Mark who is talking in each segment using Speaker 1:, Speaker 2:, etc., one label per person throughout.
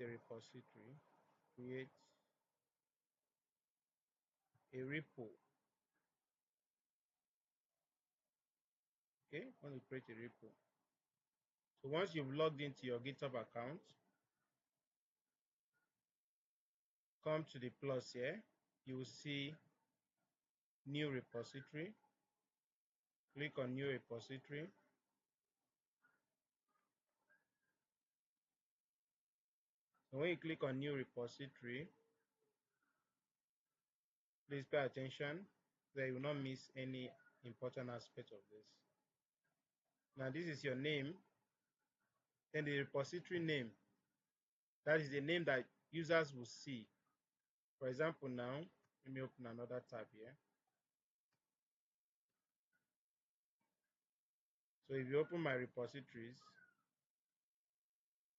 Speaker 1: a repository, create a repo. Okay, when you create a repo. So once you've logged into your GitHub account, come to the plus here, you will see new repository. Click on new repository. So when you click on new repository, please pay attention that you will not miss any important aspect of this. Now this is your name, then the repository name. That is the name that users will see. For example, now let me open another tab here. So if you open my repositories,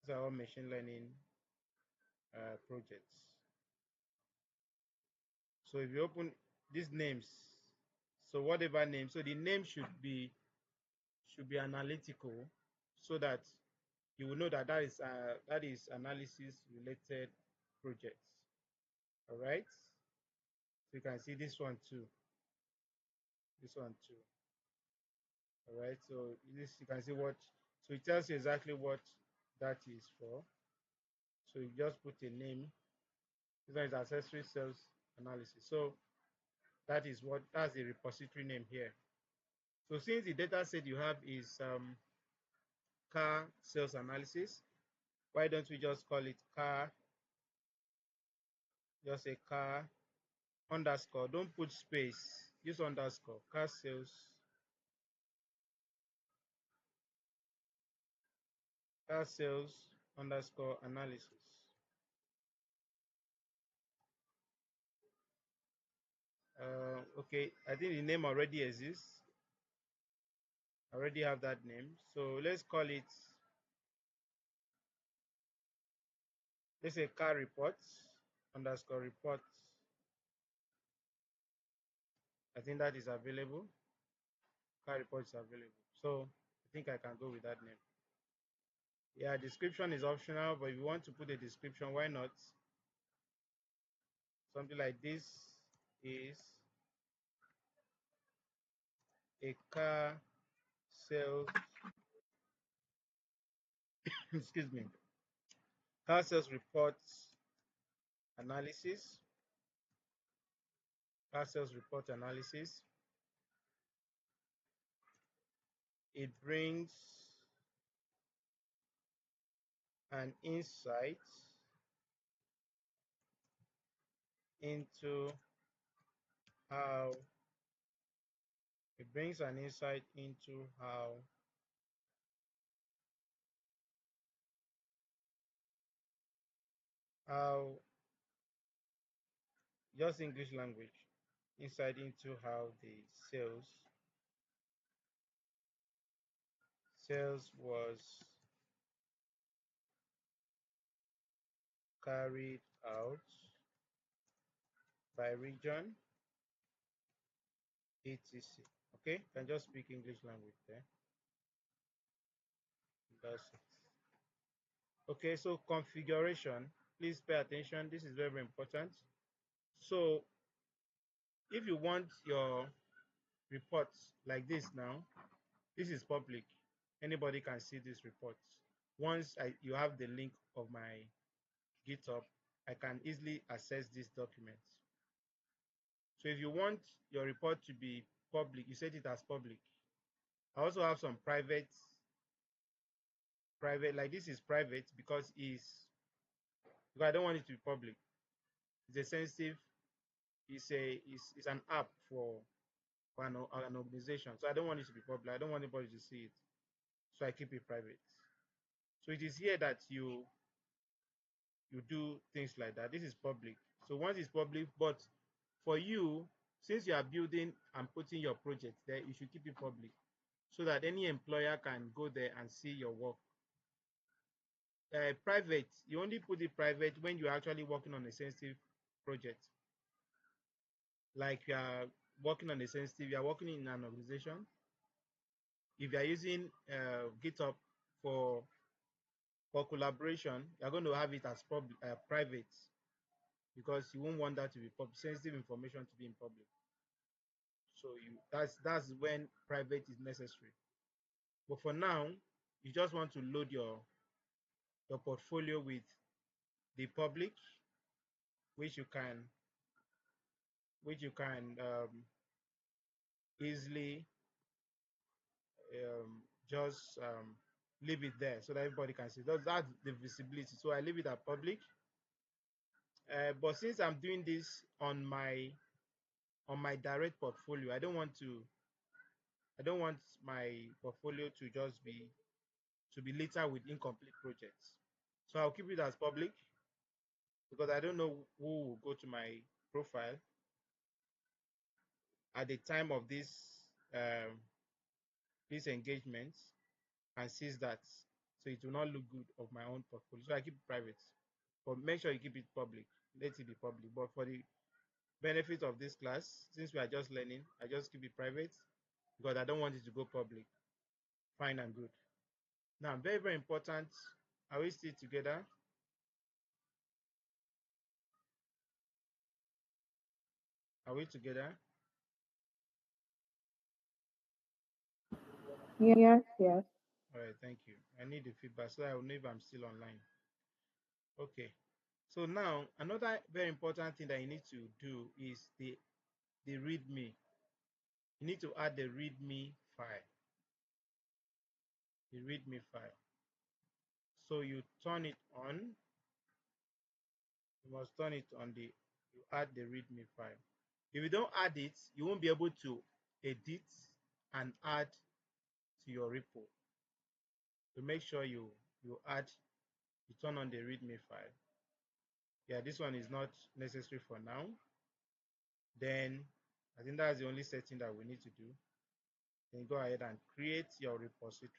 Speaker 1: these are all machine learning projects. So if you open these names, so whatever name, so the name should be analytical, so that you will know that that is analysis related projects. All right. So you can see this one too. This one too. All right. So this you can see what. So it tells you exactly what that is for. So you just put a name. This one is accessory sales analysis. So that's the repository name here. So since the data set you have is car sales analysis, why don't we just call it car, just a car underscore, don't put space, use underscore, car sales underscore analysis. Okay, I think the name already exists. I already have that name. So let's call it, let's say car reports underscore reports. I think that is available. Car reports available. So I think I can go with that name. Yeah, description is optional, but if you want to put a description, why not? Something like this is a car sales excuse me, car sales reports analysis. Car sales report analysis. It brings an insight into how how just English language, insight into how the sales was carried out by region, etc. Okay, can just speak English language there. That's it. Okay, so configuration, please pay attention. This is very, very important. So if you want your reports like this now, this is public. Anybody can see these reports. Once you have the link of my GitHub, I can easily access these documents. So if you want your report to be public, you set it as public. I also have some private, like this is private because I don't want it to be public. It's a sensitive, it's an app for an organization. So I don't want it to be public. I don't want anybody to see it. So I keep it private. So it is here that you do things like that. This is public. So once it's public, but for you, since you are building and putting your project there, you should keep it public so that any employer can go there and see your work. Private, you only put it private when you're actually working on a sensitive project. Like you are working on a sensitive, you are working in an organization. If you are using GitHub for for collaboration, you're going to have it as private, because you won't want that to be sensitive information to be in public. So that's when private is necessary. But for now, you just want to load your portfolio with the public, which you can easily just leave it there so that everybody can see. That's the visibility. So I leave it at public. But since I'm doing this on my direct portfolio, I don't want my portfolio to just be littered with incomplete projects. So I'll keep it as public, because I don't know who will go to my profile at the time of this engagement and sees that. So it will not look good of my own portfolio. So I keep it private. But make sure you keep it public. Let it be public. But for the benefit of this class, since we are just learning, I just keep it private because I don't want it to go public. Fine and good. Now, very, very important. Are we still together? Are we together?
Speaker 2: Yes, yes.
Speaker 1: All right, thank you. I need the feedback so I will know if I'm still online. Okay. So now, another very important thing that you need to do is the README. You need to add the README file. The README file. So you turn it on. You must turn it on. You add the README file. If you don't add it, you won't be able to edit and add to your repo. So make sure you turn on the README file. Yeah, this one is not necessary for now. Then I think that's the only setting that we need to do. Then go ahead and create your repository.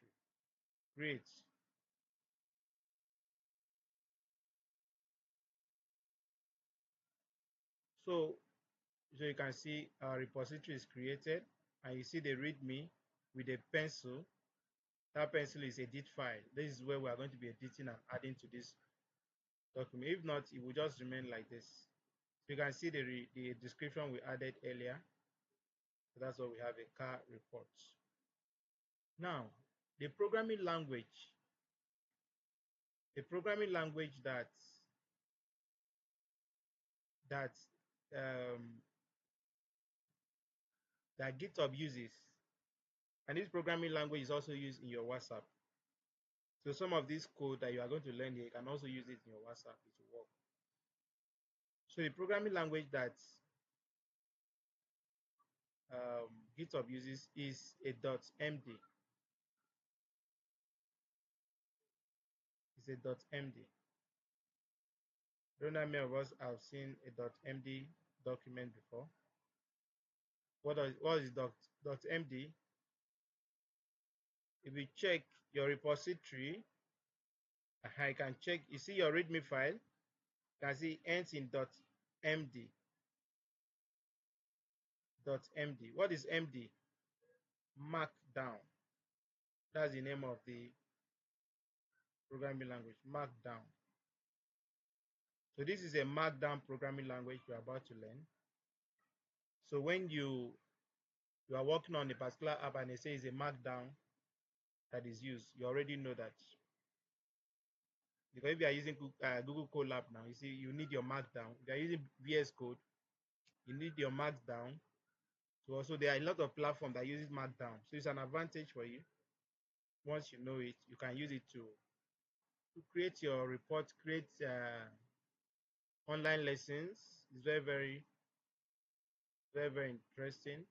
Speaker 1: Create. So you can see our repository is created, and you see the README with a pencil. That pencil is edit file. This is where we are going to be editing and adding to this document. If not, it will just remain like this. So you can see the description we added earlier. So that's what we have, a car report. Now, the programming language that that that GitHub uses, and this programming language is also used in your WhatsApp. So some of this code that you are going to learn here, you can also use it in your WhatsApp. It will work. So the programming language that GitHub uses is a .md. It's a .md. I don't know how many of us have seen a .md document before. What is .md? If you check your repository, I can check. You see your README file. You can see it ends in .md. .md. What is MD? Markdown. That's the name of the programming language. Markdown. So this is a Markdown programming language we're about to learn. So when you are working on a particular app and it says a Markdown that is used, you already know that. Because if you are using Google Colab now, you see you need your Markdown. If you are using VS Code, you need your Markdown. So also there are a lot of platforms that uses Markdown. So it's an advantage for you. Once you know it, you can use it to create your report, create online lessons. It's very, very, very, very interesting.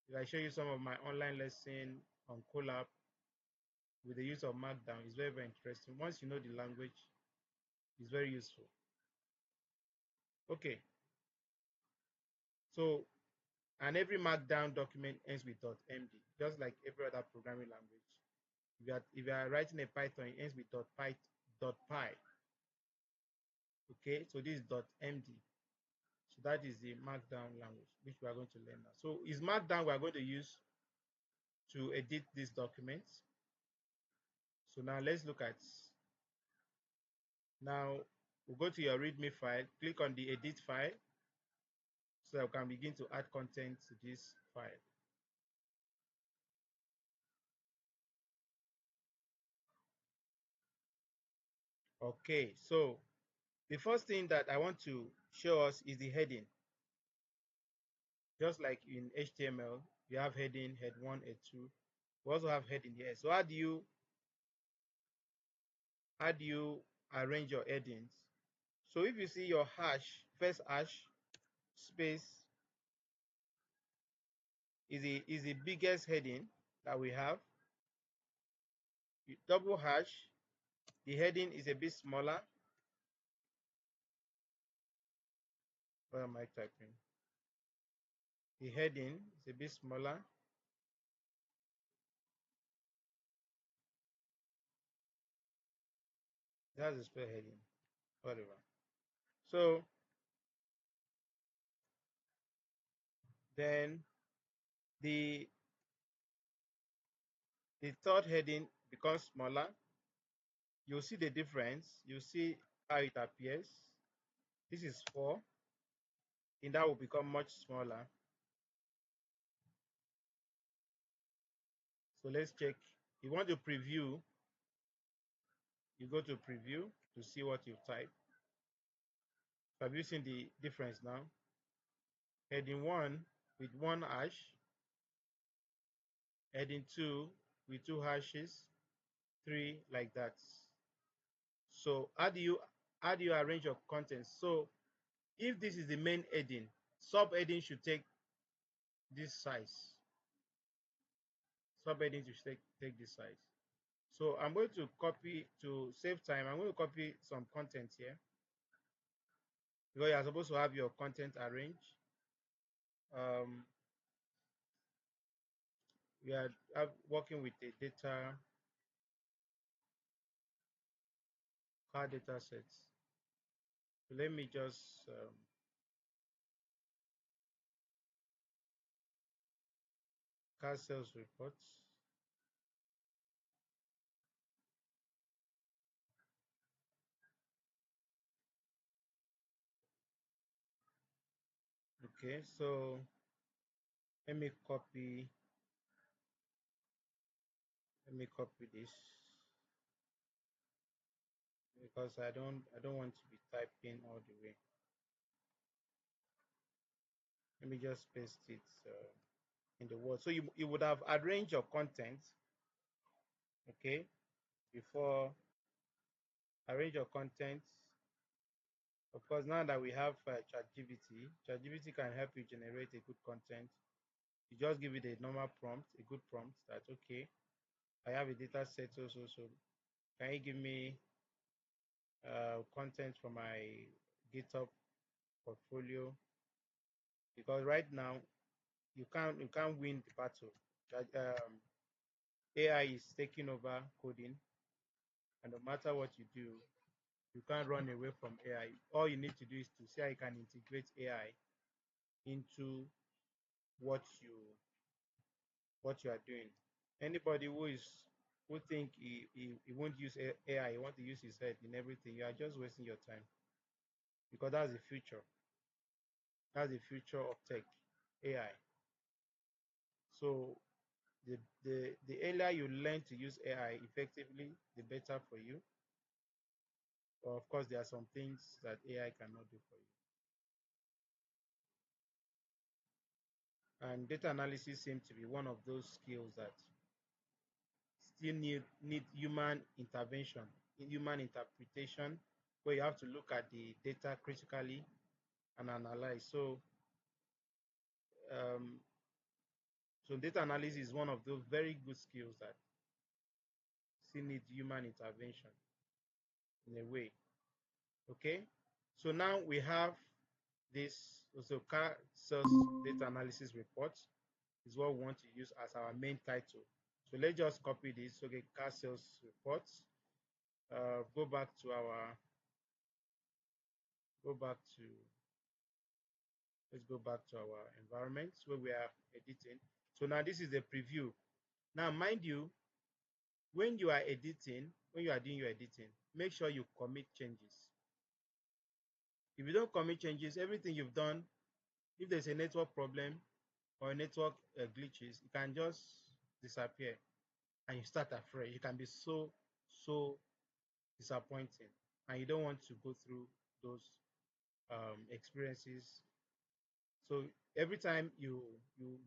Speaker 1: If I show you some of my online lesson on Colab with the use of Markdown, it's very, very interesting. Once you know the language, it's very useful. Okay. So, and every Markdown document ends with .md, just like every other programming language. If you are writing a Python, it ends with .py. Okay, so this is .md. So that is the Markdown language, which we are going to learn now. So is Markdown we are going to use to edit these documents. So now let's look at Now we'll go to your README file, click on the edit file so that we can begin to add content to this file. Okay, so the first thing that I want to show us is the heading. Just like in HTML, you have heading, head 1, head 2. We also have heading here. So how do you arrange your headings? So if you see your hash, first hash space is the biggest heading that we have. You double hash, the heading is a bit smaller. What am I typing? The heading is a bit smaller. That's the spell heading, whatever. So then the third heading becomes smaller. You'll see the difference. You see how it appears. This is 4, and that will become much smaller. So let's check. If you want to preview, you go to preview to see what you type. So have you seen the difference now? Heading 1 with 1 hash, heading 2 with 2 hashes, 3 like that. So how do you arrange your content? So if this is the main heading, subheading should take this size. Subheading should take this size. So I'm going to copy, to save time, I'm going to copy some content here. Because you're supposed to have your content arranged. We are working with the car data sets. So let me just car sales reports. Okay, so let me copy this because I don't want to be typing all the way. Let me just paste it in the Word. So you would have arranged your content, okay, before arrange your content. Of course, now that we have ChatGPT can help you generate a good content. You just give it a normal prompt, a good prompt. That's okay. I have a data set also. So can you give me content from my GitHub portfolio? Because right now you can't win the battle. AI is taking over coding, and no matter what you do, you can't run away from AI. All you need to do is to see how you can integrate AI into what you are doing. Anybody who think he won't use AI, he want to use his head in everything, you are just wasting your time, because that's the future. That's the future of tech, AI. So the earlier you learn to use AI effectively, the better for you. But of course, there are some things that AI cannot do for you. And data analysis seems to be one of those skills that still need human intervention, human interpretation, where you have to look at the data critically and analyze. Um, so data analysis is one of those very good skills that still need human intervention in a way. Okay, so now we have this also car sales data analysis report is what we want to use as our main title. So let's just copy this. Okay, car sales reports. Go back to let's go back to our environment where we are editing. So now this is the preview. Now mind you, when you are editing, when you are doing your editing, make sure you commit changes. If you don't commit changes, everything you've done, if there's a network problem or a network glitches, it can just disappear and you start afresh. It can be so disappointing, and you don't want to go through those experiences. So every time you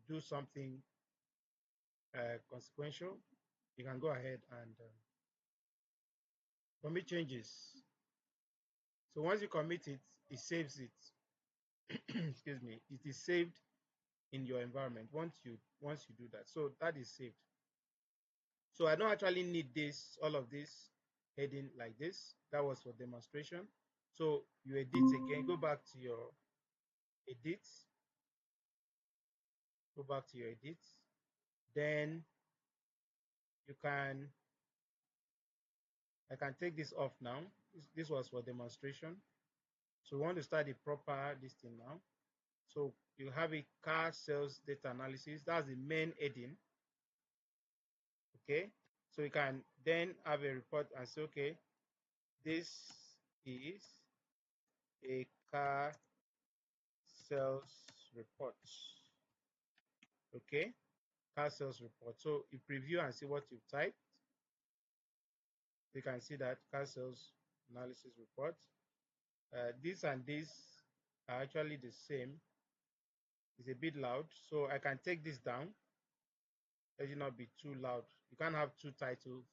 Speaker 1: do something consequential, you can go ahead and commit changes. So once you commit it, it saves it. Excuse me, it is saved in your environment once you do that. So that is saved. So I don't actually need this, all of this heading like this. That was for demonstration. So you edit again, go back to your edit, go back to your edit. Then you can, I can take this off now. This was for demonstration. So we want to start the proper this thing now. So you have a car sales data analysis. That's the main heading. Okay. So you can then have a report and say, okay, this is a car sales report. Okay. Car sales report. So you preview and see what you've typed. You can see that car sales analysis report. This and this are actually the same. It's a bit loud, so I can take this down. Let it not be too loud. You can't have two titles,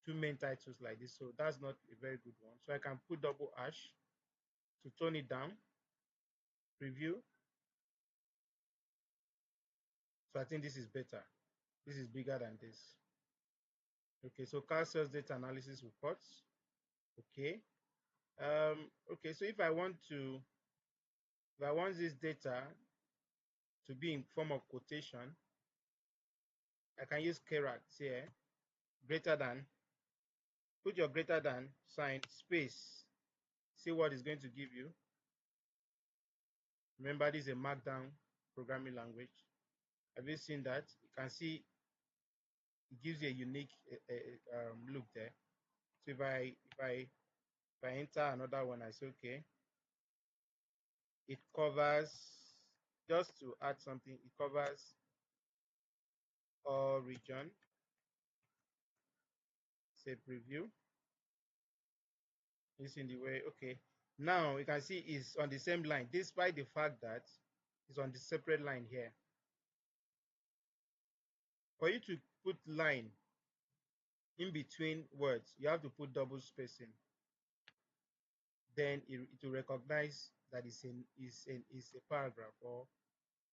Speaker 1: two main titles like this, so that's not a very good one. So I can put double hash to tone it down. Preview. So I think this is better. This is bigger than this. Okay, so car sales data analysis reports. Okay. Okay, so if I want this data to be in form of quotation, I can use characters here, greater than, put your greater than sign, space, see what it's going to give you. Remember, this is a markdown programming language. Have you seen that? You can see it gives you a unique look there. So if I enter another one, I say okay, it covers, just to add something, it covers all region. Say preview. It's in the way, okay. Now you can see it's on the same line, despite the fact that it's on the separate line here. For you to put line in between words, you have to put double spacing. Then it will recognize that it's a paragraph or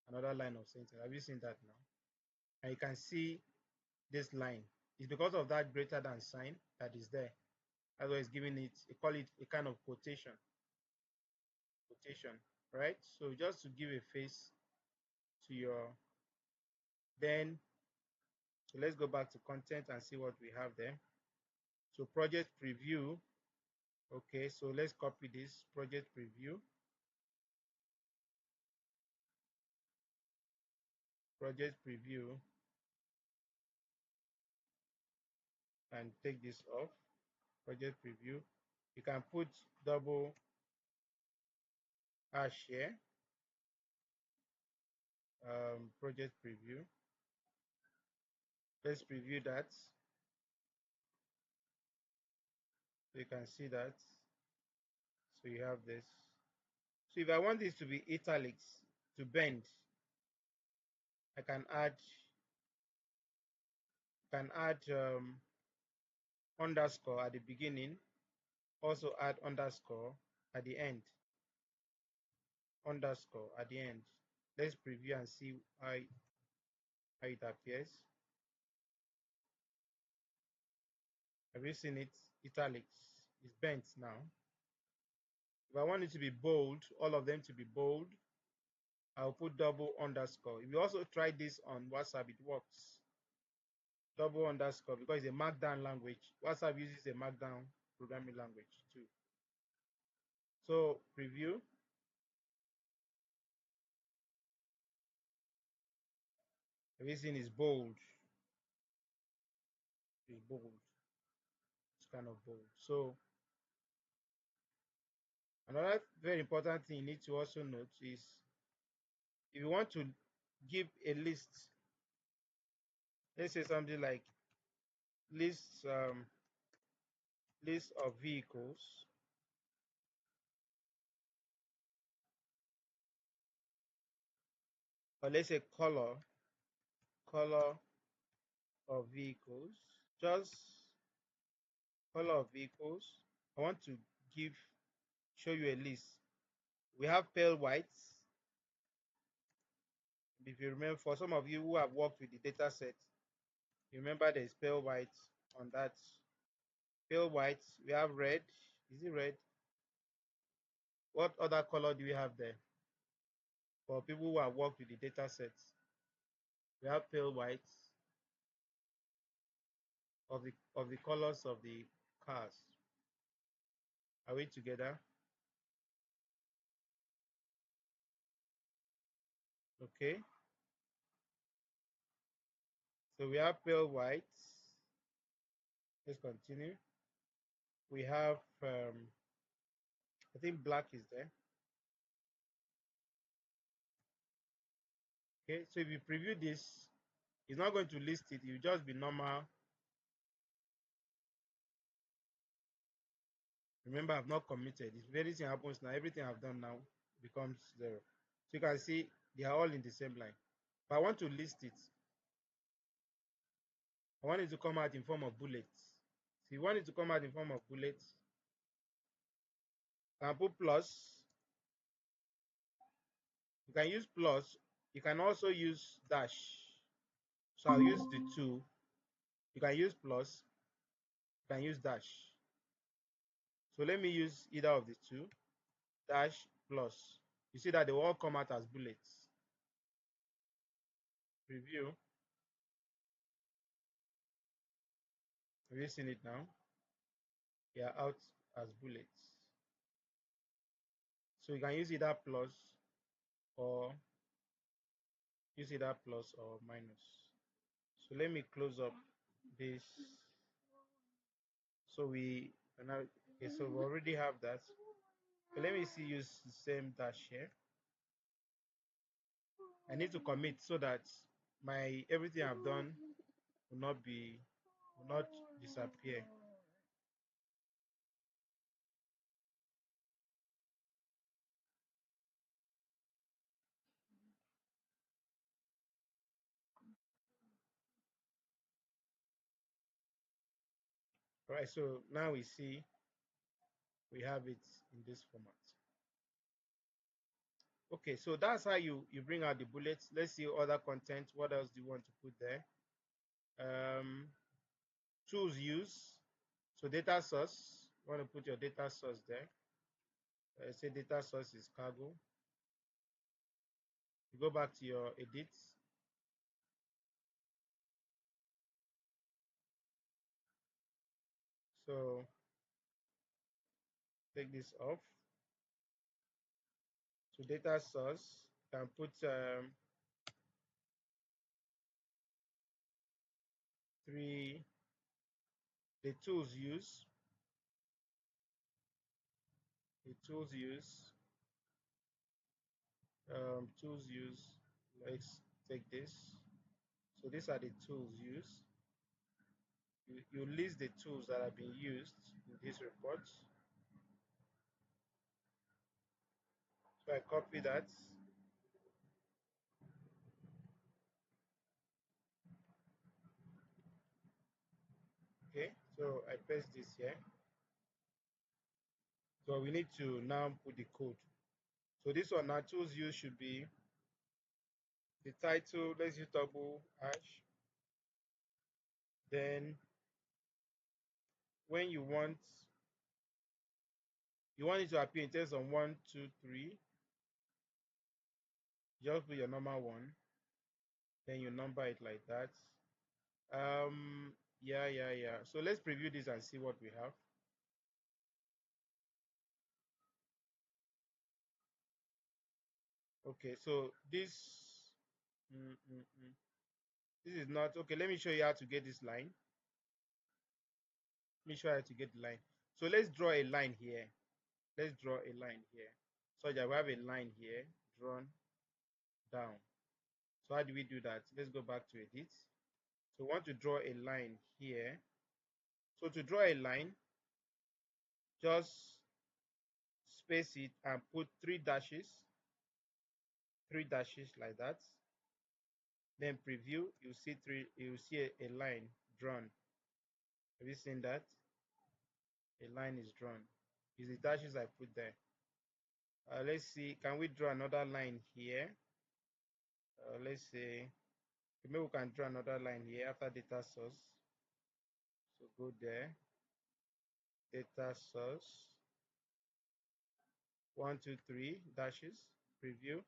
Speaker 1: another line of sentence. Have you seen that now? And you can see this line. It's because of that greater than sign that is there. Otherwise, giving it, you call it a kind of quotation. Quotation, right? So just to give a face to your, then, so let's go back to content and see what we have there. So project preview. Okay, so let's copy this project preview. Project preview, and take this off. Project preview. You can put double hash here. Project preview. Let's preview that. So you can see that. So you have this. So if I want this to be italics, to bend, I can add underscore at the beginning, also add underscore at the end. Underscore at the end. Let's preview and see how it appears. Have you seen it? Italics is bent now. If I want it to be bold, all of them to be bold, I'll put double underscore. If you also try this on WhatsApp, it works. Double underscore, because it's a markdown language. WhatsApp uses a markdown programming language too. So preview. Everything is bold. It's bold. kind of bold. So another very important thing you need to also note is if you want to give a list, let's say something like list list of vehicles, or let's say color of vehicles, just color of vehicles. I want to give show you a list. We have pale whites. If you remember, for some of you who have worked with the data set, you remember there's pale white on that. Pale white, we have red. Is it red? What other color do we have there? For people who have worked with the data sets, we have pale whites of the colors of the cars. Are we together? Okay. So we have pale whites. Let's continue. We have I think black is there. Okay, so if you preview this, it's not going to list it, it will just be normal. Remember, I've not committed. If anything happens now, everything I've done now becomes 0. So you can see they are all in the same line. But I want to list it. I want it to come out in form of bullets. So if you want it to come out in form of bullets, you can put plus. You can use plus. You can also use dash. So I'll use the 2. You can use plus. You can use dash. So let me use either of the 2. Dash plus. You see that they will all come out as bullets. Preview. Have you seen it now? They are out as bullets. So you can use either plus or minus. So let me close up this. So we now, okay, so we already have that. But let me see use the same dash here. I need to commit so that my everything I've done will not disappear. All right, so now we see we have it in this format. Okay, so that's how you bring out the bullets. Let's see other content. What else do you want to put there? Tools use. So data source. You want to put your data source there. Say data source is cargo. You go back to your edits. So take this off. So data source, you can put 3, the tools use, tools use, let's take this. So these are the tools used. You list the tools that have been used in this report. So I copy that. Okay, so I paste this here. So we need to now put the code. So this one now tools use should be the title. Let's use double hash. Then when you want it to appear in terms of 1, 2, 3, just put your normal 1. Then you number it like that. Yeah. So let's preview this and see what we have. Okay, so this this is not okay. Let me show you how to get this line. Let me show you how to get the line. So let's draw a line here. Let's draw a line here. So that we have a line here drawn down. So how do we do that? Let's go back to edit. So we want to draw a line here. So to draw a line, just space it and put three dashes like that. Then preview, you'll see a line drawn. Have you seen that? A line is drawn. Is the dashes I put there. Let's see, can we draw another line here? Let's say, maybe we can draw another line here after data source. So go there, data source, 1, 2, 3 dashes, preview.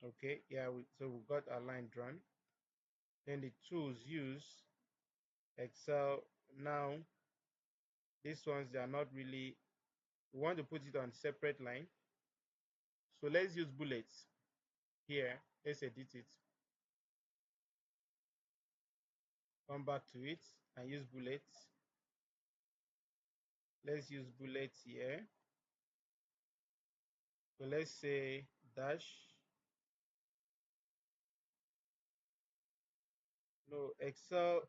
Speaker 1: Okay, yeah, so we got a line drawn. Then the tools use Excel. Now, these ones, they are not really, we want to put it on separate line. So let's use bullets here. Let's edit it. Come back to it and use bullets. Let's use bullets here. So let's say dash. No, Excel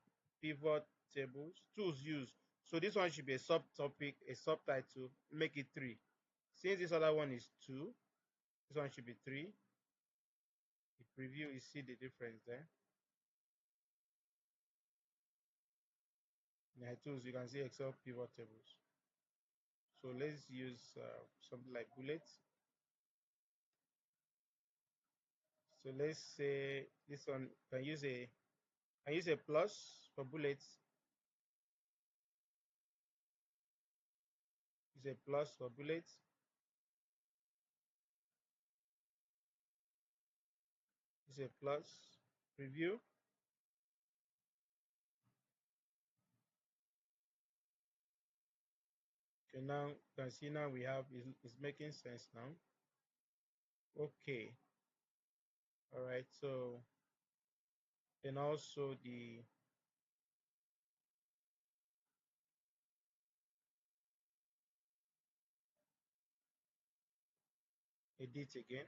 Speaker 1: pivot tables. Tools used. So this one should be a subtopic, a subtitle. Make it 3. Since this other one is 2, this one should be 3. The preview, you see the difference there. In the tools, you can see Excel pivot tables. So let's use something like bullets. So let's say this one can use a plus for bullets. Use a plus for bullets. Use a plus. Preview. Okay, now you can see now we have it's making sense now. Okay. All right. So and also the edit again.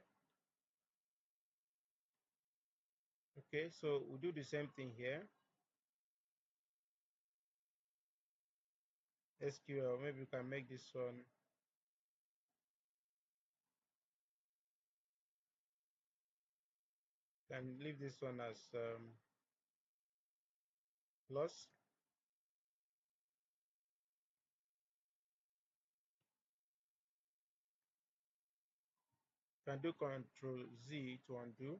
Speaker 1: Okay, so we'll do the same thing here. SQL, maybe we can make this one can leave this one as plus. Can do Control Z to undo.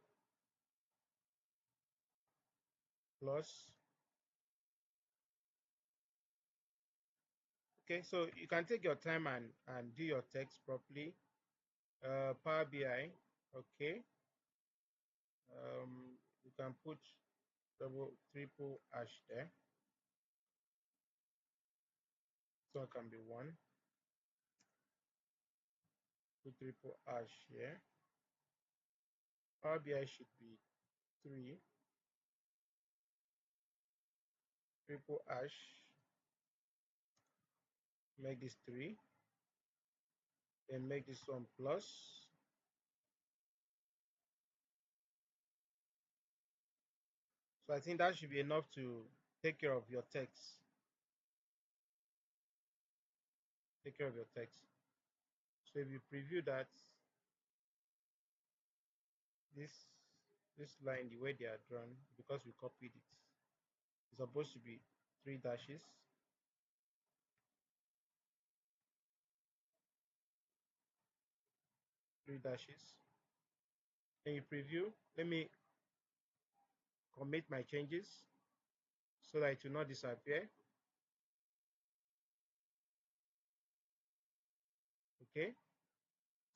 Speaker 1: Plus. Okay, so you can take your time and do your text properly. Power BI. Okay. You can put triple hash there. So it can be 1. Put triple hash here. Power BI should be 3. Triple hash. Make this 3. Then make this one plus. So I think that should be enough to take care of your text. Take care of your text. So if you preview that, this line, the way they are drawn, because we copied it, it's supposed to be 3 dashes. 3 dashes. Then you preview. Let me commit my changes so that it will not disappear. Okay.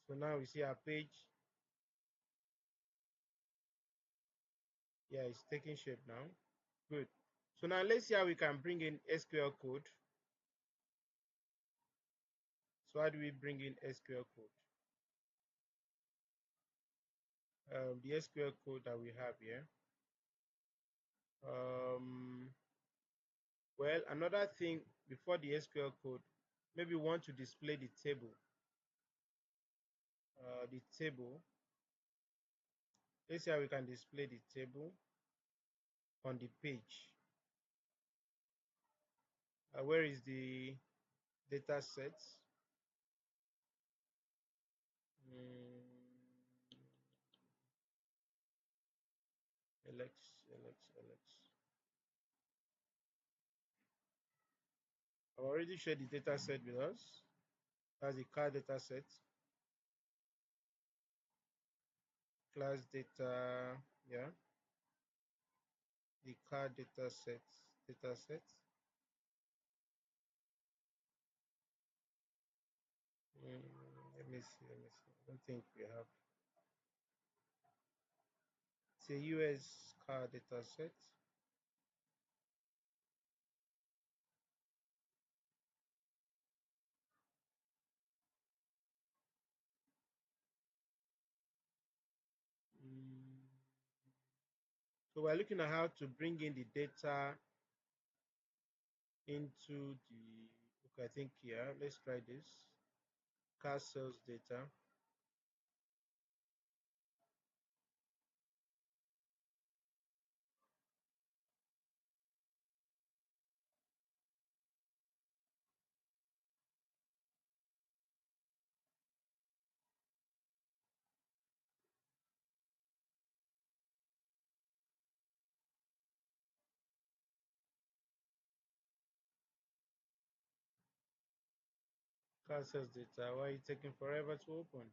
Speaker 1: So now we see our page. Yeah, it's taking shape now. Good. So now let's see how we can bring in SQL code. So how do we bring in SQL code? The SQL code that we have here. Well, another thing before the SQL code, maybe we want to display the table. Let's see how we can display the table on the page. Where is the data set? LX. I've already shared the data set with us. That's the car data set. Class data, yeah. The car data set. Let me see. I don't think we have. It's a US car data set. So we're looking at how to bring in the data into the, okay, I think here, let's try this. Car sales data. Car sales data. Why are you taking forever to open?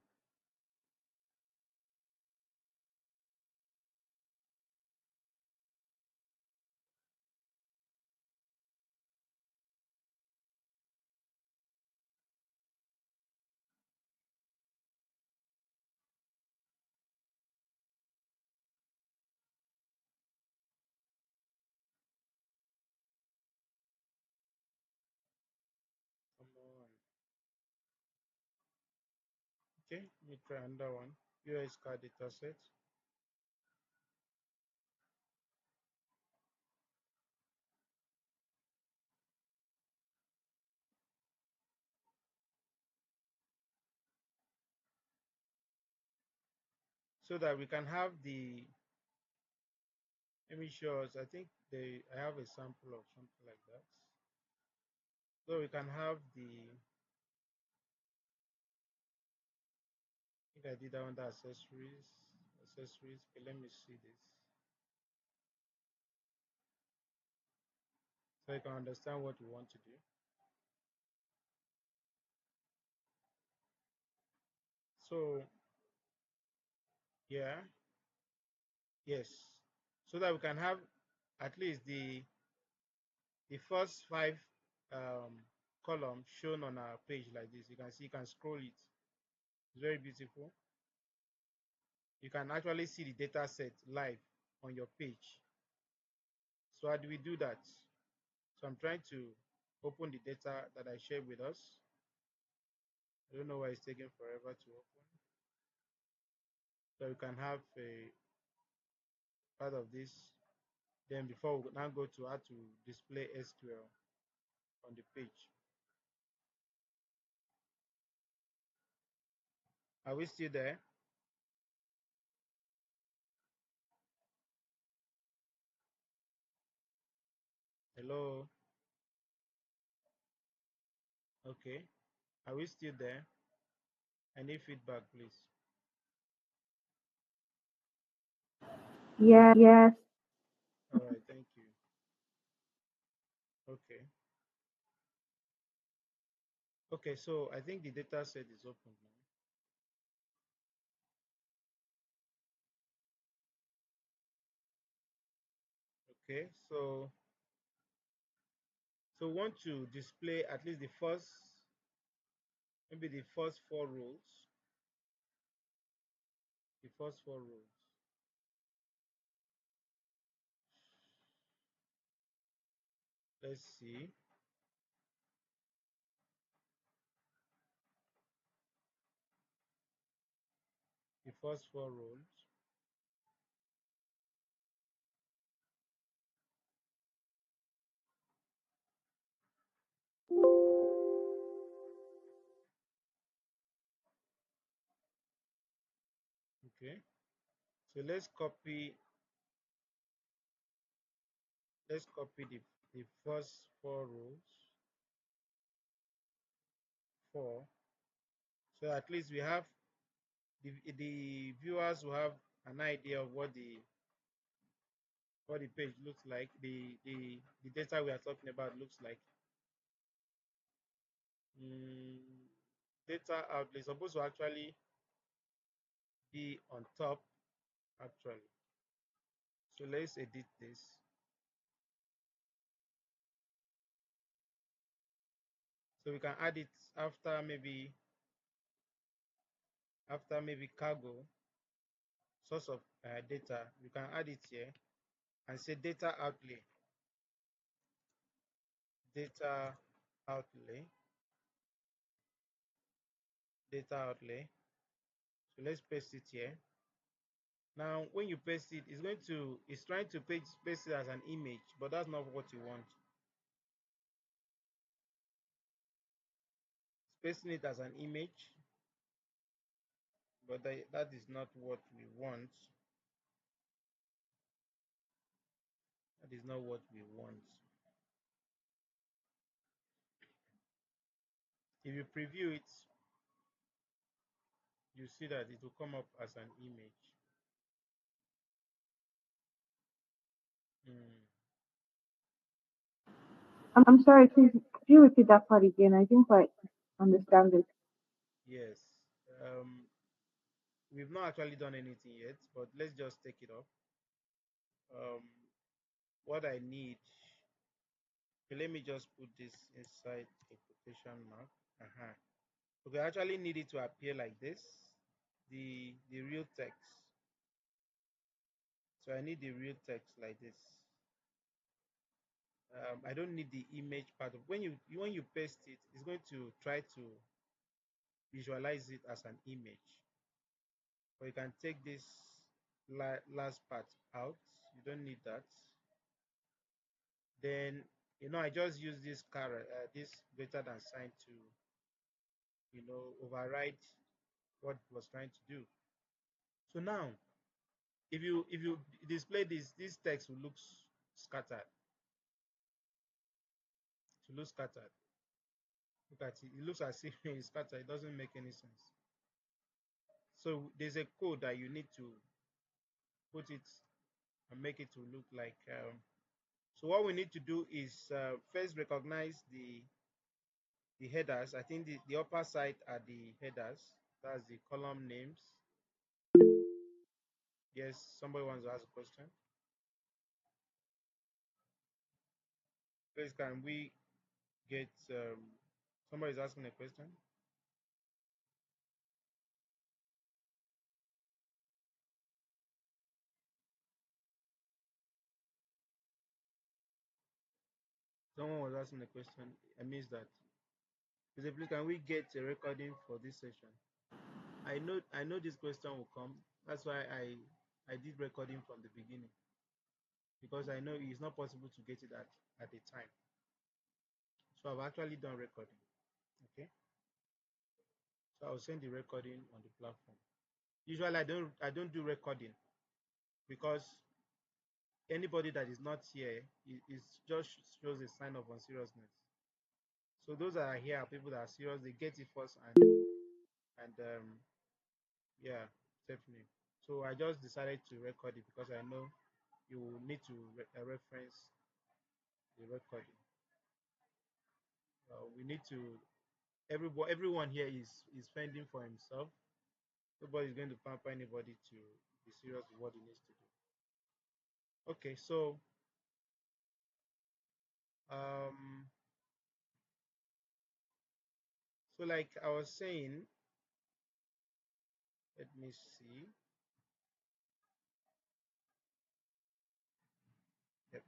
Speaker 1: Come on. Okay, let me try another one. US car data set. So that we can have the, let me show us, I think I have a sample of something like that. So we can have the, I think I did that under accessories. Okay, let me see this. So you can understand what we want to do. So yeah, yes. So that we can have at least the first 5 columns shown on our page like this. You can see, you can scroll it. It's very beautiful. You can actually see the data set live on your page. So how do we do that? So I'm trying to open the data that I shared with us. I don't know why it's taking forever to open. So you can have a part of this. Then before we now go to how to display SQL on the page. Are we still there? Hello? Okay. Are we still there? Any feedback, please?
Speaker 2: Yes.
Speaker 1: All right, thank you. Okay. Okay, so I think the data set is open now. Okay, so want to display at least the first, maybe the first 4 rows. The first 4 rows. Let's see. The first 4 rows. Okay, so let's copy the first 4 rows, 4, so at least we have the viewers will have an idea of what the page looks like, the data we are talking about looks like. Data outlay supposed to actually be on top actually. So let's edit this. So we can add it after maybe cargo, source of data. You can add it here and say data outlay, data outlay, data outlay. So let's paste it here. Now when you paste it, it's trying to paste it as an image, but that's not what you want. It's pasting it as an image, but that is not what we want. That is not what we want. If you preview it, you see that it will come up as an image.
Speaker 2: I'm sorry, could you repeat that part again? I didn't quite understand it.
Speaker 1: Yes. We've not actually done anything yet, but let's just take it up. What I need, okay, let me just put this inside a quotation mark. Okay, I actually need it to appear like this, the real text. So I need the real text like this. I don't need the image part of when you paste it, it's going to try to visualize it as an image. But you can take this last part out. You don't need that. Then I just use this this greater than sign to override what it was trying to do. So now if you display this text will look scattered. To look scattered. Look at it. It looks as if it's scattered. It doesn't make any sense. So there's a code that you need to put it and make it to look like. So what we need to do is first recognize the headers. I think the upper side are the headers. That's the column names. Yes, somebody wants to ask a question. Please, can we get somebody's asking a question? Someone was asking a question. I missed that. Please, can we get a recording for this session? I know this question will come. That's why I did recording from the beginning, because I know it's not possible to get it at a time. So I've actually done recording. Okay. So I'll send the recording on the platform. Usually I don't do recording because anybody that is not here is just shows a sign of unseriousness. So those that are here are people that are serious. They get it first, and yeah, definitely. So I just decided to record it because I know you will need to reference the recording. We need to everyone here is fending for himself. Nobody is going to pamper anybody to be serious with what he needs to do. Okay, um so like I was saying, let me see. Yep.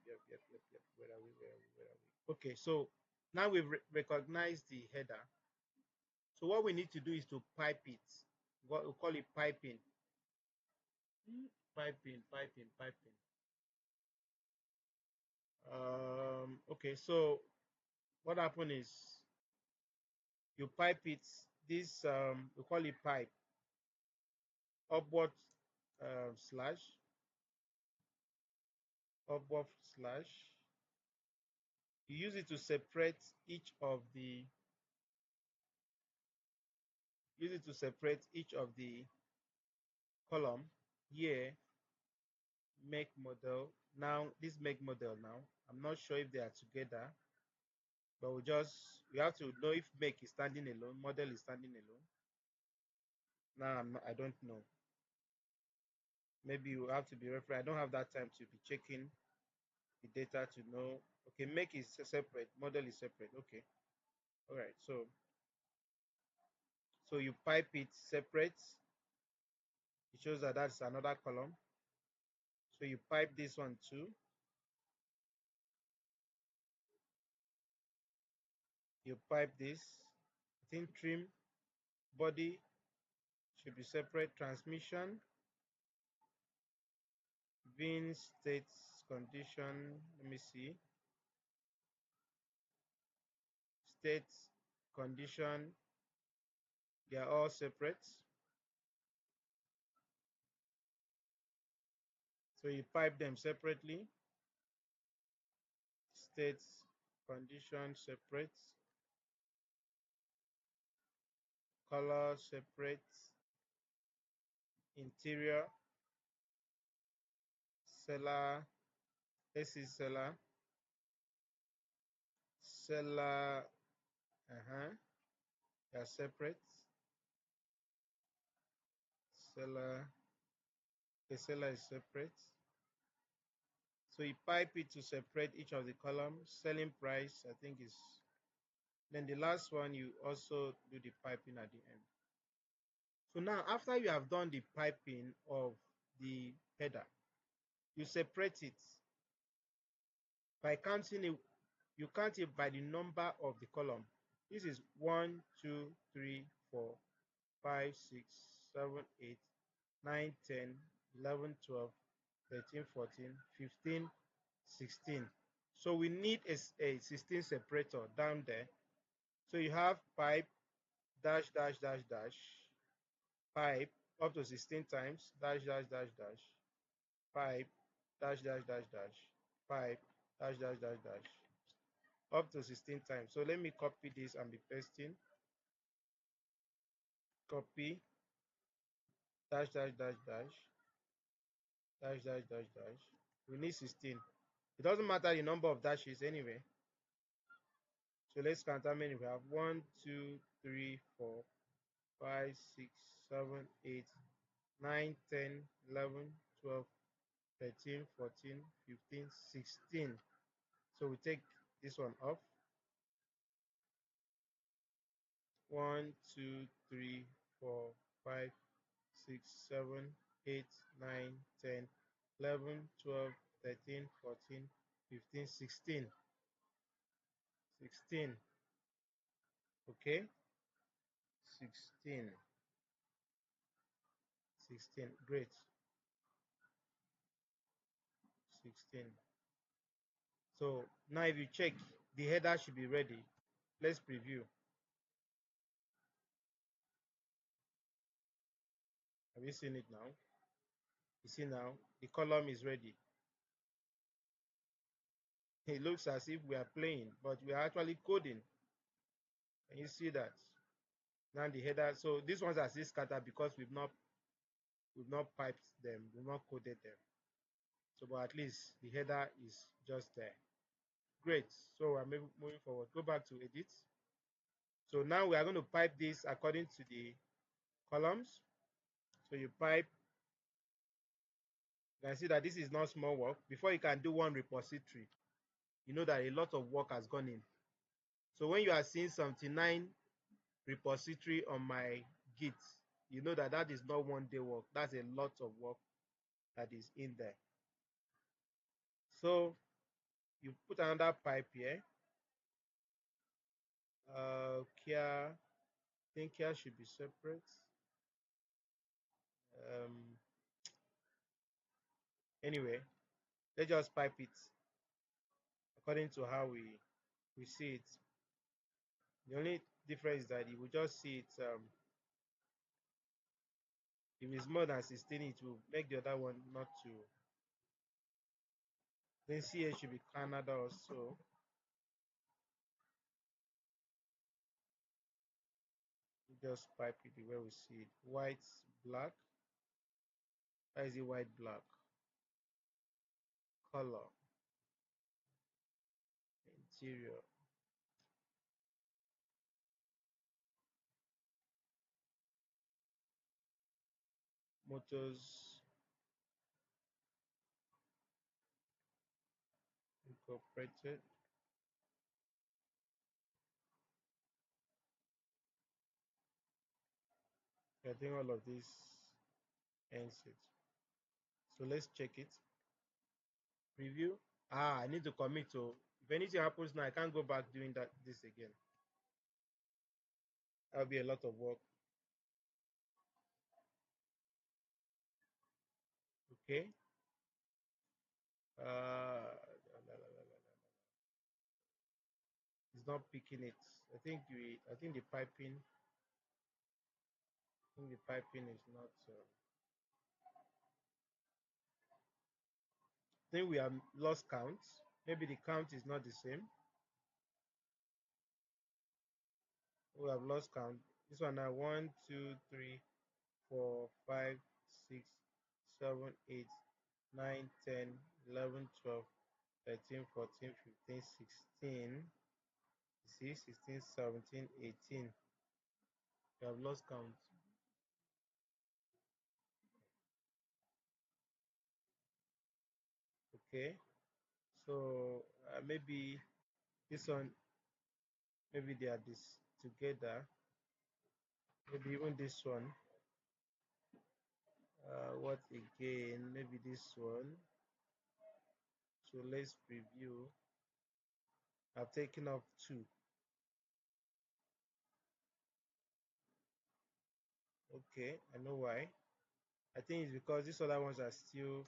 Speaker 1: Where are we? Okay, so now we've recognized the header. So what we need to do is to pipe it. What we call it piping. Piping. Okay, so what happened is you pipe it. This we call it pipe upward slash above slash. You use it to separate each of the column here. Make model. Now this make model, now I'm not sure if they are together, but we have to know if make is standing alone, model is standing alone. Now I don't know. Maybe you have to be referring. I don't have that time to be checking the data to know. Okay, make is separate, model is separate. Okay, all right. So you pipe it separate. It shows that that's another column. So you pipe this one too. You pipe this. I think trim body should be separate. Transmission, VIN, states, condition. Let me see. States, condition, they are all separate. So you pipe them separately. States, condition separate. Color separate. Interior, seller, AC seller, seller, they are separate. Seller, the seller is separate. So you pipe it to separate each of the columns. Selling price, I think, is. Then the last one, you also do the piping at the end. So now, after you have done the piping of the header, you separate it by counting it. You count it by the number of the column. This is 1, 2, 3, 4, 5, 6, 7, 8, 9, 10, 11, 12, 13, 14, 15, 16. So we need a 16 separator down there. So you have pipe dash dash dash dash pipe up to 16 times dash dash dash dash pipe dash dash dash dash pipe dash dash dash dash up to 16 times. So let me copy this and be pasting. Copy dash dash dash dash dash dash dash dash. We need 16. It doesn't matter the number of dashes anyway. So let's count how many we have. 1, 2, 3, 4, 5, 6, 7, 8, 9, 10, 11, 12, 13, 14, 15, 16. So we take this one off. 1, 2, 3, 4, 5, 6, 7, 8, 9, 10, 11, 12, 13, 14, 15, 16. 16. Okay. 16. 16. Great. 16. So now if you check, the header should be ready. Let's preview. Have you seen it now? You see now, the column is ready. It looks as if we are playing, but we are actually coding. Can you see that? Now the header, so these ones are still scattered because we've not piped them, we've not coded them. So but at least the header is just there. Great. So I'm moving forward. Go back to edit. So now we are going to pipe this according to the columns. So you pipe. You can see that this is not small work. Before you can do one repository, you know that a lot of work has gone in. So when you are seeing 79 repository on my Git, you know that that is not one day work. That's a lot of work that is in there. So you put another pipe here. Here, I think here should be separate. Anyway, let's just pipe it according to how we see it. The only difference is that you will just see it If it's more than 16, it will make the other one not to. Then CA should be Canada also. Just pipe it the way we see it. White, black. Why is it white, black? Color. Interior. Motors Incorporated. I think all of this ends it. So let's check it. Preview. I need to commit to. If anything happens now, I can't go back doing this again. That'll be a lot of work. Okay. It's not picking it. I think the piping. I think the piping is not. I think we have lost count. Maybe the count is not the same. We have lost count. This one now 1, 2, 3, 4, 5, 6, 7, 8, 9, 10, 11, 12, 13, 14, 15, 16. You see, 16, 17, 18. We have lost count. Okay. So maybe this one, maybe they are this together. Maybe even this one. What again? Maybe this one. So let's preview. I've taken off 2. Okay, I know why. I think it's because these other ones are still.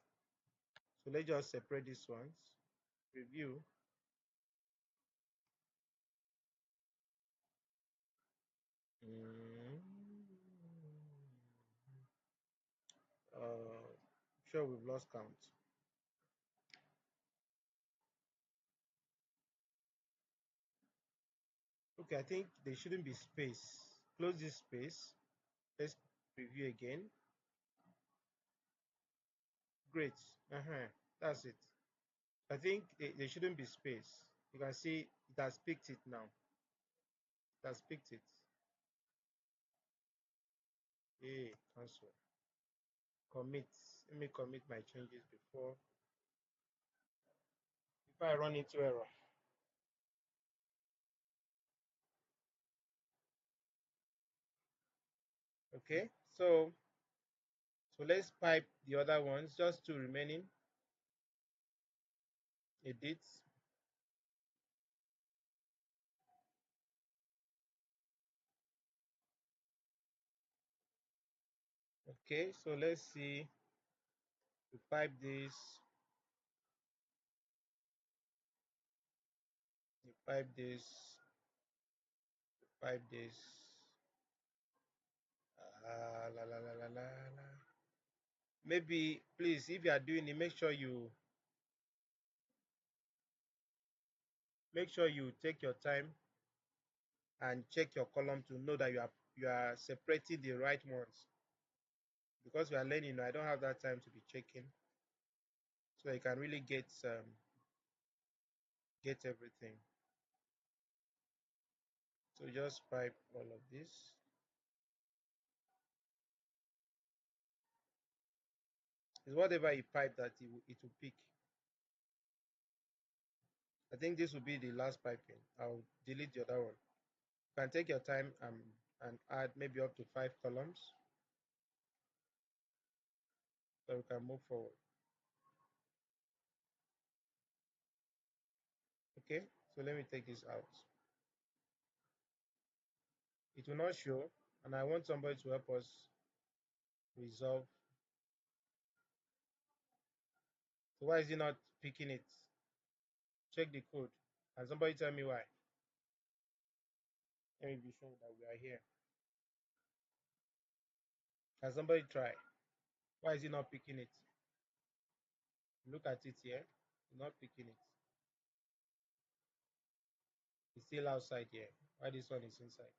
Speaker 1: So let's just separate these ones. Preview. Mm. Uh, sure, we've lost count. Okay, I think there shouldn't be space. Close this space. Let's preview again. Great. That's it. I think there shouldn't be space. You can see it has picked it now. It has picked it. Hey, cancel. Commit. Let me commit my changes before I run into error. Okay, so let's pipe the other ones, just 2 remaining. Edit. Okay, so let's see. We pipe this. You pipe this. You pipe this. La la la la la la. Maybe, please, if you are doing it, make sure you take your time and check your column to know that you are separating the right ones. Because we are learning, I don't have that time to be checking, so I can really get everything. So just pipe all of this. It's whatever you pipe that it will pick. I think this will be the last piping. I'll delete the other one. You can take your time and add maybe up to 5 columns so we can move forward. Okay, so let me take this out. It will not show, and I want somebody to help us resolve. So why is it not picking it? Check the code and somebody tell me why. Let me be sure that we are here. Can somebody try? Why is it not picking it? Look at it here. It's not picking it. It's still outside here. Why this one is inside?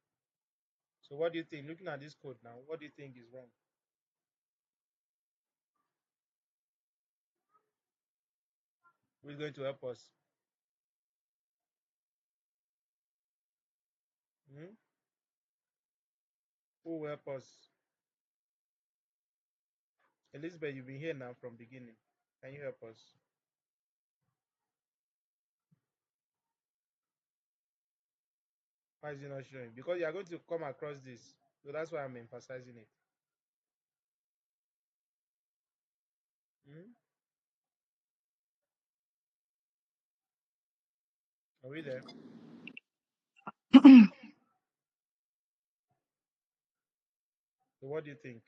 Speaker 1: So what do you think? Looking at this code now, what do you think is wrong? Who is going to help us? Hmm? Who will help us? Elizabeth, you've been here now from beginning. Can you help us? Why is it not showing? Because you are going to come across this. So that's why I'm emphasizing it. Hmm? Are we there? So what do you think?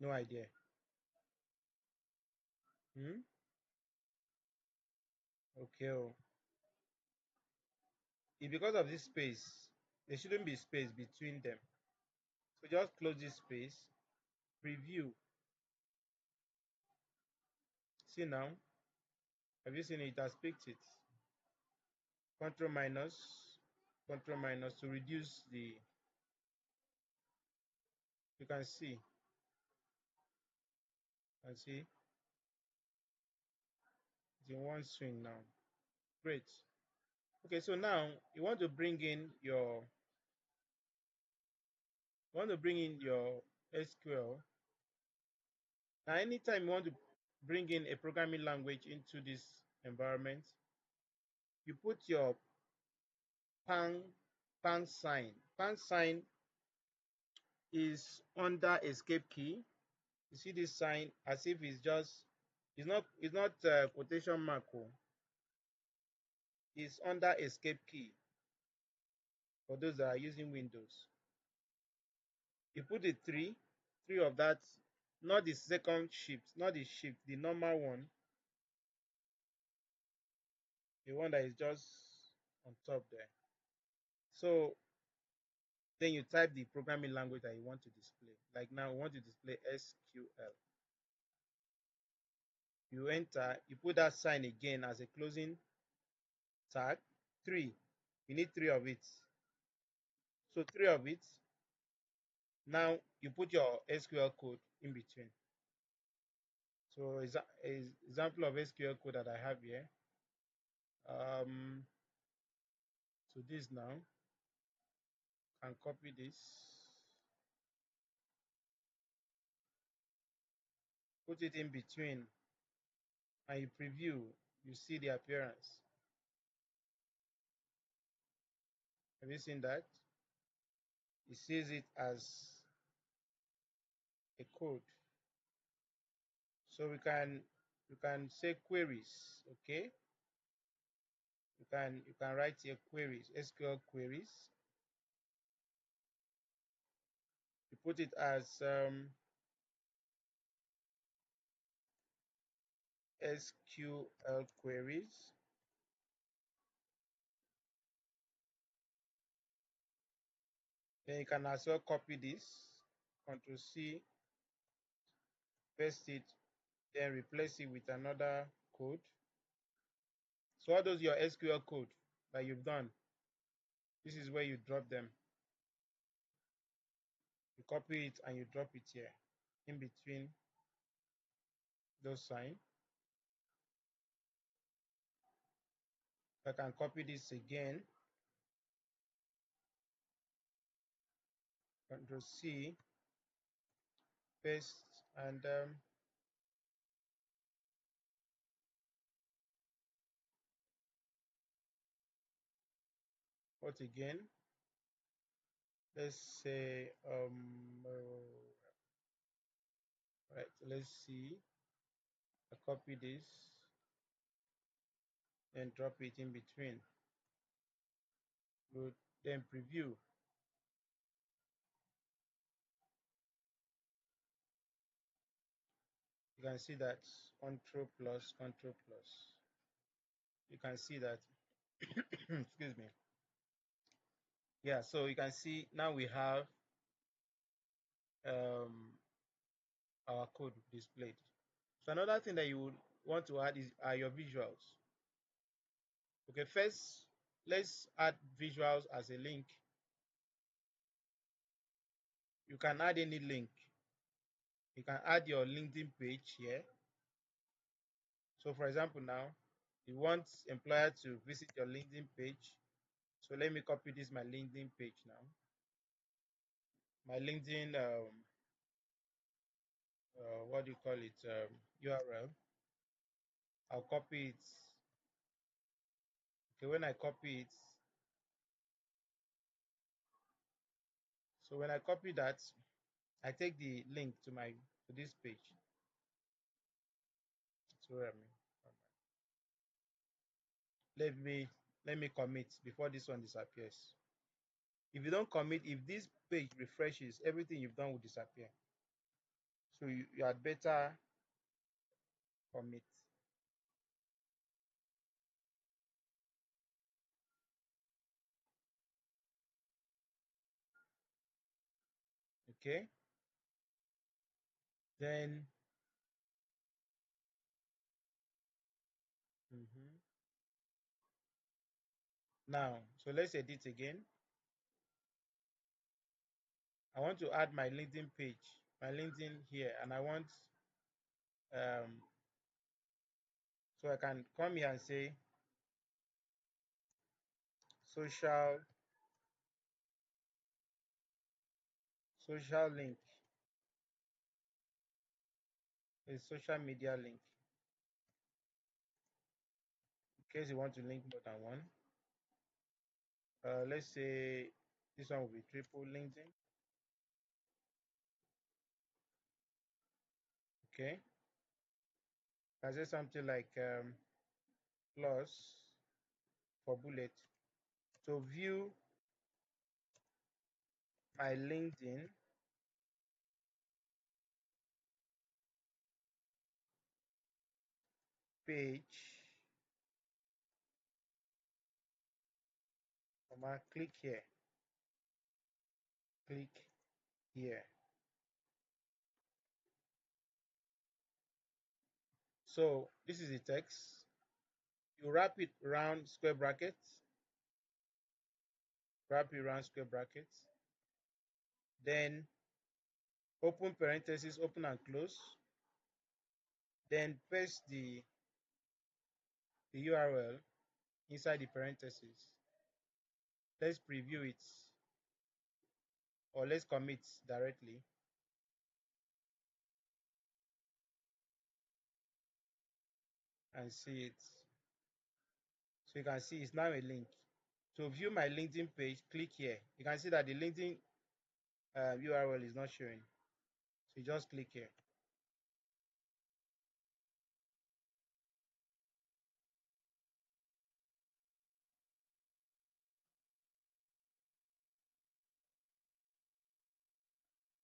Speaker 1: No idea. Hmm? Okay. Oh. It's because of this space. There shouldn't be space between them. So just close this space. Preview. See now. Have you seen it? It has picked it. Control minus. Control minus to reduce the. You can see. And see. It's in one swing now. Great. Okay, so now you want to bring in your SQL. Now, anytime you want to bring in a programming language into this environment, you put your pound sign. Pound sign is under escape key. You see this sign as if it's not quotation mark. Oh. It's under escape key for those that are using Windows. You put the three of that, not the second shift, not the shift, the normal one, the one that is just on top there. So then you type the programming language that you want to display. Like now, we want to display SQL. You enter, you put that sign again as a closing tag. 3. You need 3 of it. So 3 of it. Now you put your SQL code in between. So is an example of SQL code that I have here. So this now can copy this, put it in between, and you preview. You see the appearance. Have you seen that? It sees it as a code. So we can say queries. Okay, you can write here queries, SQL queries. You put it as SQL queries. Then you can as well copy this, Control C, paste it, then replace it with another code. So what does your SQL code that you've done? This is where you drop them. You copy it and you drop it here in between those signs. I can copy this again, Control C, paste, and what again? Let's say right. Let's see. I copy this and drop it in between. Good. Then preview. You can see that Control plus Control plus. You can see that excuse me. Yeah, so you can see now we have um, our code displayed. So another thing that you would want to add is are your visuals. Okay, first let's add visuals as a link. You can add any link. You can add your LinkedIn page here. So for example, now you want employer to visit your LinkedIn page. So let me copy this my LinkedIn page now. My LinkedIn what do you call it, URL. I'll copy it. Okay, when I copy it, so when I copy that, I take the link to this page. So let me let me commit before this one disappears. If you don't commit, if this page refreshes, everything you've done will disappear. So you had better commit. Okay, then mhm. Now, so let's edit again. I want to add my LinkedIn page, my LinkedIn here, and I want um, so I can come here and say social social link, a social media link. In case you want to link more than one, let's say this one will be triple LinkedIn. Okay, I say something like plus for bullet to view my LinkedIn page. Click here. Click here. So this is the text. You wrap it around square brackets. Wrap it around square brackets. Then open parentheses, open and close. Then paste the URL inside the parentheses. Let's preview it, or let's commit directly and see it. So you can see it's now a link. To view my LinkedIn page, click here. You can see that the LinkedIn URL is not showing. So you just click here.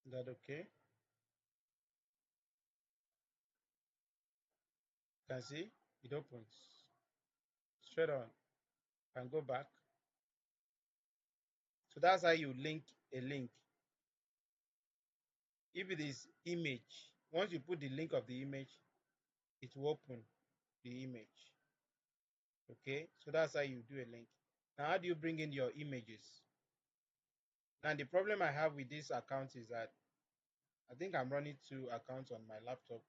Speaker 1: Is that okay? You can see it opens straight on. Can go back. So that's how you link a link. If it is image, once you put the link of the image, it will open the image. Okay, so that's how you do a link. Now, how do you bring in your images? Now, the problem I have with this account is that I think I'm running two accounts on my laptop.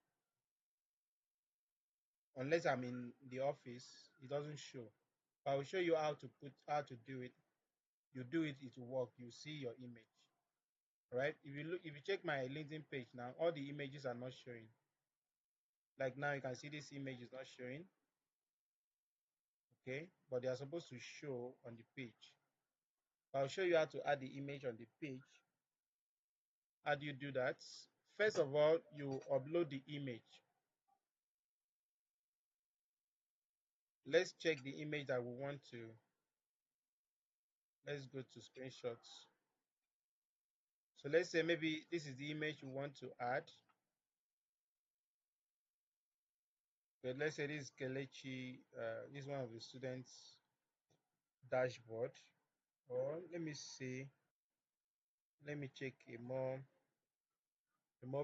Speaker 1: Unless I'm in the office, it doesn't show. But I will show you how to do it. You do it, it will work. You see your image. All right. If you check my LinkedIn page now, all the images are not showing. Like now, you can see this image is not showing. Okay, but they are supposed to show on the page. I'll show you how to add the image on the page. How do you do that? First of all, you upload the image. Let's check the image that we want to. Let's go to screenshots. So let's say maybe this is the image we want to add. But let's say this is Kelechi, this is one of the students. dashboard, or let me see, let me check a more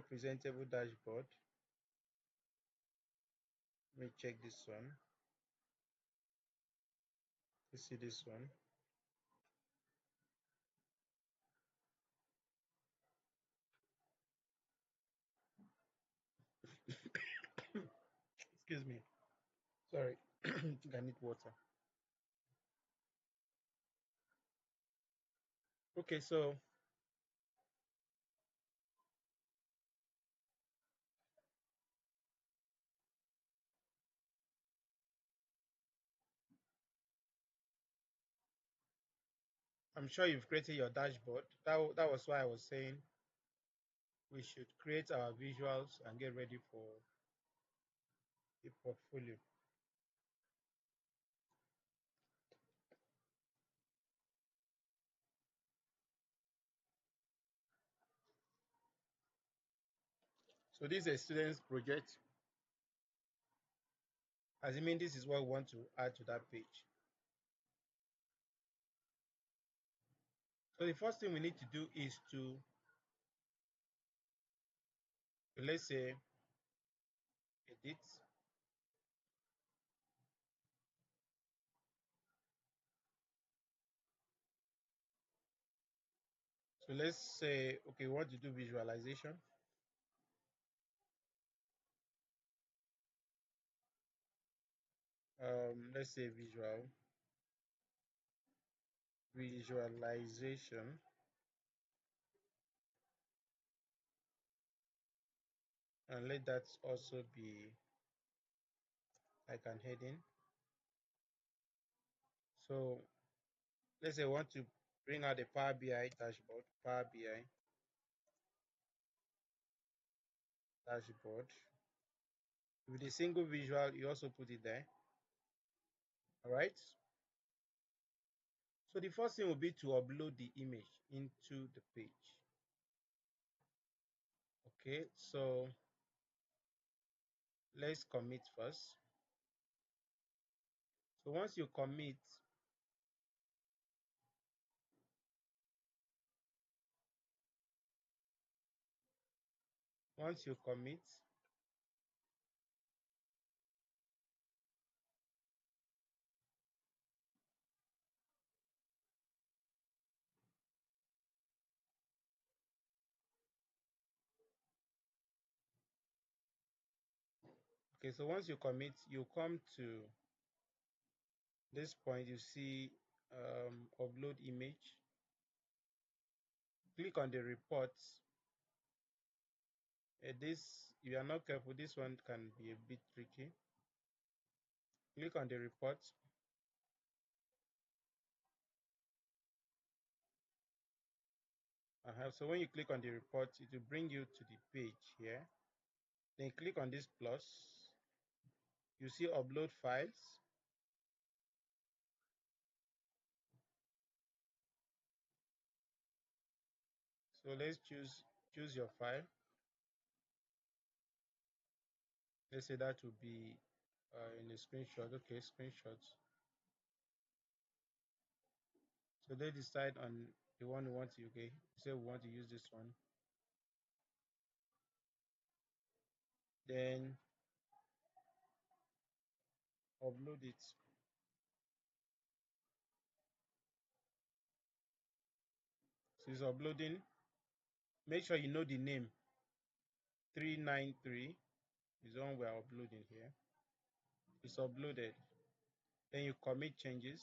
Speaker 1: presentable dashboard. Let me check this one. Let's see this one. Excuse me. Sorry, I think I need water. Okay, so I'm sure you've created your dashboard. That was why I was saying we should create our visuals and get ready for a portfolio. So this is a student's project. Assuming this is what we want to add to that page. So the first thing we need to do is to, let's say, edit. So let's say, okay, we want to do visualization. Let's say visualization, and let that also be like an heading. So let's say we want to bring out the Power BI dashboard, Power BI dashboard. With a single visual, you also put it there. All right. So the first thing will be to upload the image into the page. Okay, so let's commit first. So once you commit, once you commit, okay, so once you commit, you come to this point, you see upload image. Click on the reports. This, if you are not careful, this one can be a bit tricky. Click on the report. So when you click on the report, it will bring you to the page here. Then click on this plus. You see upload files. So let's choose your file. Let's say that will be in a screenshot. Okay, screenshots. So they decide on the one we want to. Okay, say we want to use this one. Then upload it. So it's uploading. Make sure you know the name. 393 is the one we are uploading here. It's uploaded. Then you commit changes.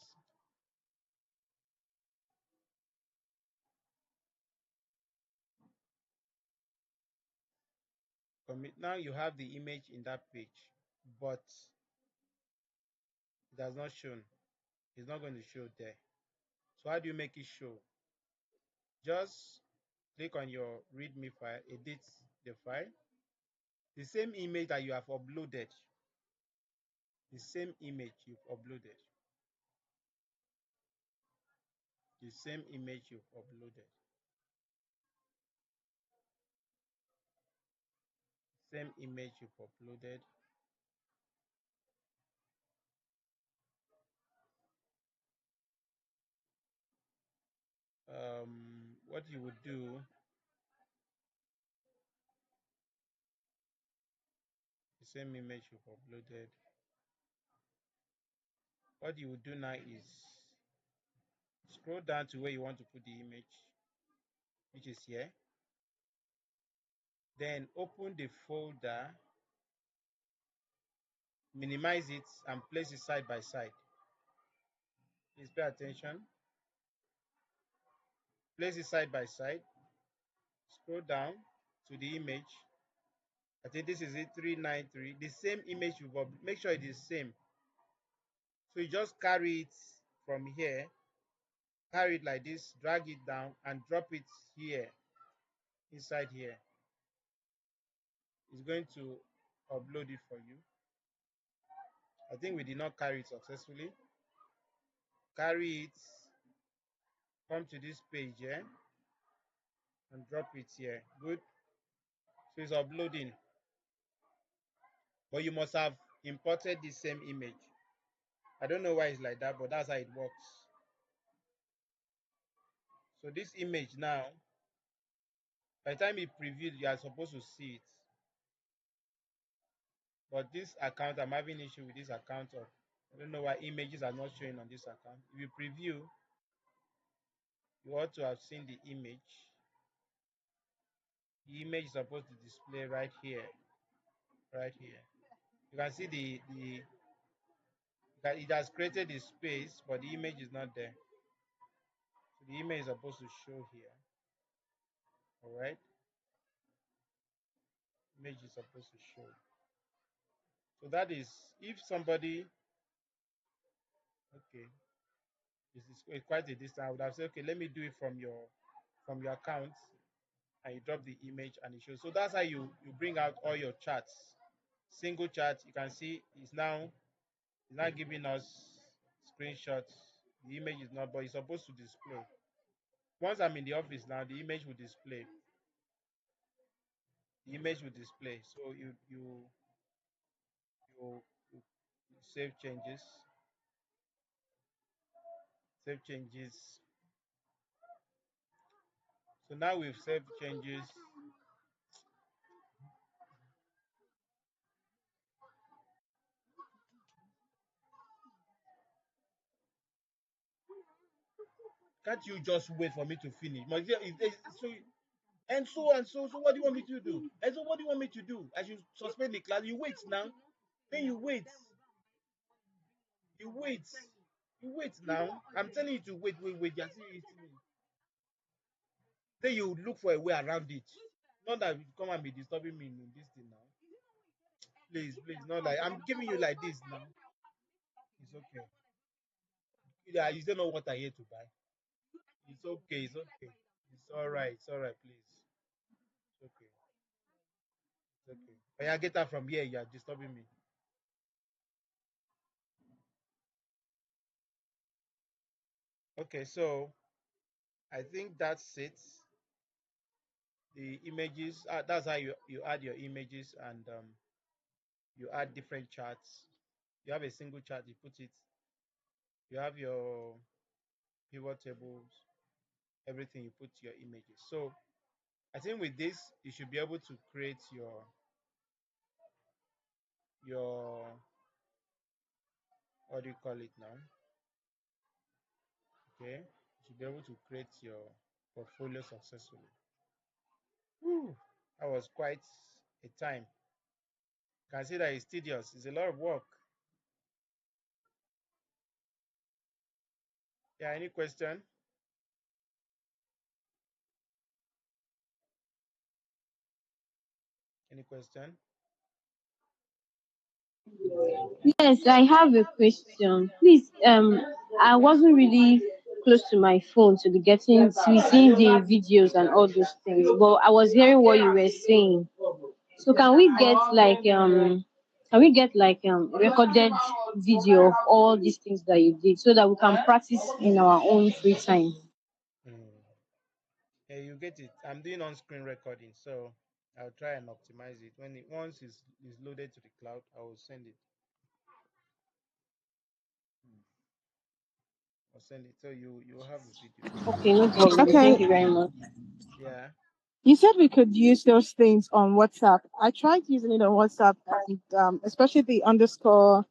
Speaker 1: Commit. Now you have the image in that page, but it has not shown. It's not going to show there. So how do you make it show? Just click on your README file, edit the file. The same image that you have uploaded, the same image you've uploaded, the same image you've uploaded, same image you've uploaded. what you would do, the same image you've uploaded, what you would do now is scroll down to where you want to put the image, which is here. Then open the folder, minimize it, and place it side by side. Please pay attention. Place it side by side. Scroll down to the image. I think this is it, 393. The same image you make sure it is same. So you just carry it from here, carry it like this, drag it down, and drop it here, inside here. It's going to upload it for you. I think we did not carry it successfully. Carry it, come to this page here, and drop it here. Good. So it's uploading. But you must have imported the same image. I don't know why it's like that, but that's how it works. So this image now, by the time it previewed, you are supposed to see it. But this account, I'm having issue with this account of, I don't know why images are not showing on this account. If you preview, you ought to have seen the image. The image is supposed to display right here. Right here. You can see that it has created a space, but the image is not there. So the image is supposed to show here. All right. Image is supposed to show. So that is, if somebody, okay, this is quite a distance, I would have said, okay, let me do it from your account, and you drop the image and it shows. So that's how you bring out all your charts. Single chart, you can see it's now giving us screenshots. The image is not, but it's supposed to display. Once I'm in the office now, the image will display. The image will display. So you save changes. Save changes. So now we've saved changes. Can't you just wait for me to finish? So what do you want me to do? And so what do you want me to do? I should suspend the class. You wait now. Then you wait. You wait. You wait now. I'm telling you to wait, wait, wait. You're still eating me. Then you look for a way around it. Not that you come and be disturbing me in this thing now. Please, please, not like I'm giving you like this now. It's okay. Yeah, you don't know what I here to buy. It's okay. It's okay. It's all right. It's all right. Please. It's okay. It's okay. But yeah, get out from here. You're disturbing me. Okay, so I think that's it. The images, that's how you add your images, and you add different charts. You have a single chart, you put it, you have your pivot tables, everything, you put your images. So I think with this, you should be able to create your what do you call it now? Okay, you should be able to create your portfolio successfully. Whew, that was quite a time. You can see that it's tedious, it's a lot of work. Yeah, any question? Any question?
Speaker 2: Yes, I have a question. Please, I wasn't really close to my phone to be seeing the videos and all those things, but I was hearing what you were saying. So can we get like recorded video of all these things that you did so that we can practice in our own free time?
Speaker 1: Mm. Yeah, you get it. I'm doing on-screen recording, so I'll try and optimize it. When once it's loaded to the cloud, I will send it. I'll send it. So you have a video.
Speaker 2: Okay, no problem.
Speaker 3: Okay.
Speaker 2: Thank you very much.
Speaker 1: Yeah.
Speaker 3: You said we could use those things on WhatsApp. I tried using it on WhatsApp, and especially the underscore,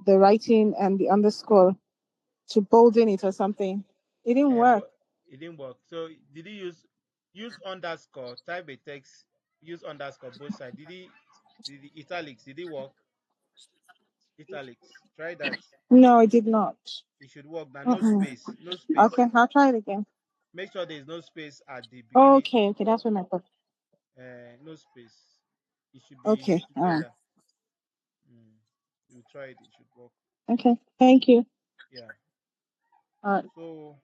Speaker 3: the writing, and the underscore to bolden it or something. It didn't work.
Speaker 1: But it didn't work. So did he use underscore? Type a text. Use underscore both sides. Did the italics? Did it work? Italics. Try that.
Speaker 3: No, it did not.
Speaker 1: It should work. Now no
Speaker 3: Uh-uh.
Speaker 1: space. No
Speaker 3: Okay,
Speaker 1: space.
Speaker 3: I'll try it again.
Speaker 1: Make sure there is no space at the beginning.
Speaker 3: Okay, okay, that's what I thought.
Speaker 1: No space. It should be
Speaker 3: Okay, all right.
Speaker 1: together. Mm. You try it. It should work.
Speaker 3: Okay, thank you.
Speaker 1: Yeah.
Speaker 3: All right.
Speaker 1: So,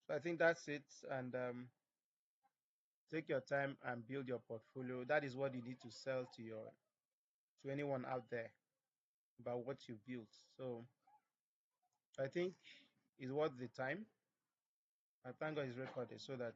Speaker 1: so I think that's it. And take your time and build your portfolio. That is what you need to sell to anyone out there about what you built. So I think it's worth the time. I thank God it's recorded so that